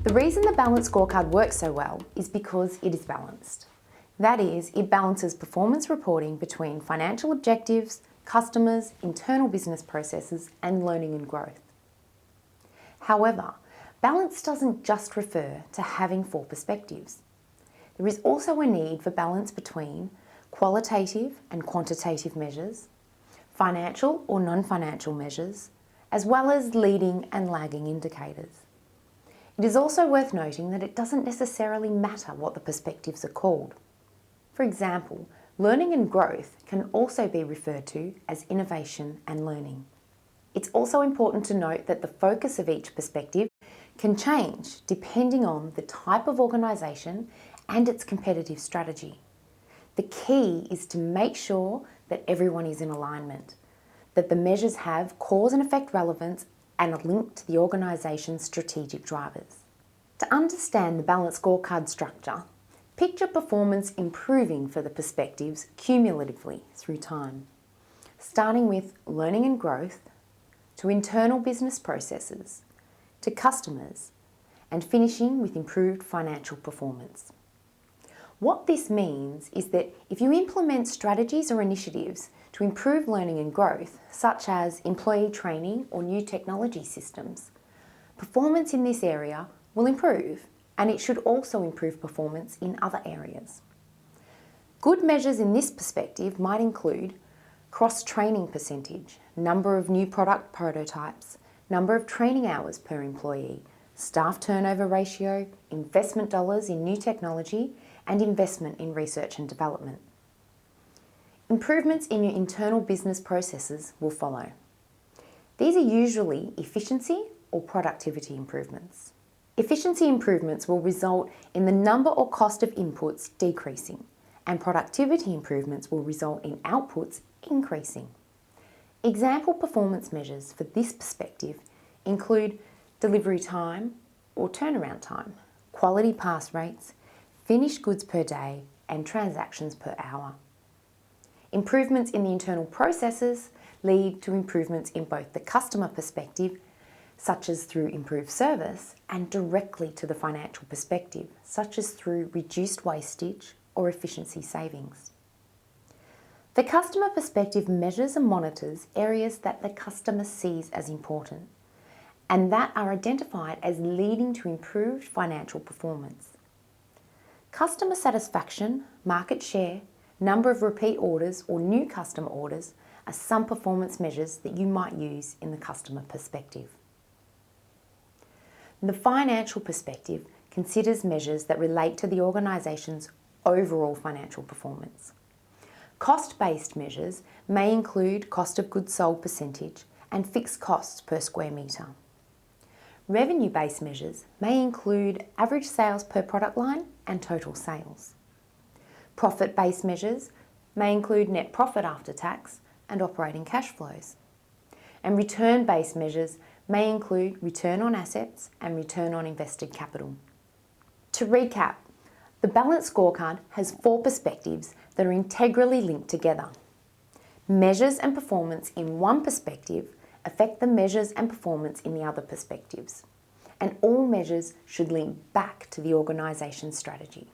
The reason the balanced scorecard works so well is because it is balanced. That is, it balances performance reporting between financial objectives, customers, internal business processes, and learning and growth. However, balance doesn't just refer to having 4 perspectives. There is also a need for balance between qualitative and quantitative measures, financial or non-financial measures, as well as leading and lagging indicators. It is also worth noting that it doesn't necessarily matter what the perspectives are called. For example, learning and growth can also be referred to as innovation and learning. It's also important to note that the focus of each perspective can change depending on the type of organisation and its competitive strategy. The key is to make sure that everyone is in alignment, that the measures have cause and effect relevance and a link to the organisation's strategic drivers. To understand the balanced scorecard structure, picture performance improving for the perspectives cumulatively through time, starting with learning and growth, to internal business processes, to customers, and finishing with improved financial performance. What this means is that if you implement strategies or initiatives to improve learning and growth, such as employee training or new technology systems, performance in this area will improve, and it should also improve performance in other areas. Good measures in this perspective might include cross-training percentage, number of new product prototypes, number of training hours per employee, staff turnover ratio, investment dollars in new technology, and investment in research and development. Improvements in your internal business processes will follow. These are usually efficiency or productivity improvements. Efficiency improvements will result in the number or cost of inputs decreasing, and productivity improvements will result in outputs increasing. Example performance measures for this perspective include delivery time or turnaround time, quality pass rates, finished goods per day, and transactions per hour. Improvements in the internal processes lead to improvements in both the customer perspective, such as through improved service, and directly to the financial perspective, such as through reduced wastage or efficiency savings. The customer perspective measures and monitors areas that the customer sees as important and that are identified as leading to improved financial performance. Customer satisfaction, market share, number of repeat orders or new customer orders are some performance measures that you might use in the customer perspective. The financial perspective considers measures that relate to the organisation's overall financial performance. Cost-based measures may include cost of goods sold percentage and fixed costs per square metre. Revenue-based measures may include average sales per product line and total sales. Profit-based measures may include net profit after tax and operating cash flows. And return-based measures may include return on assets and return on invested capital. To recap, the balanced scorecard has 4 perspectives that are integrally linked together. Measures and performance in one perspective affect the measures and performance in the other perspectives, and all measures should link back to the organisation's strategy.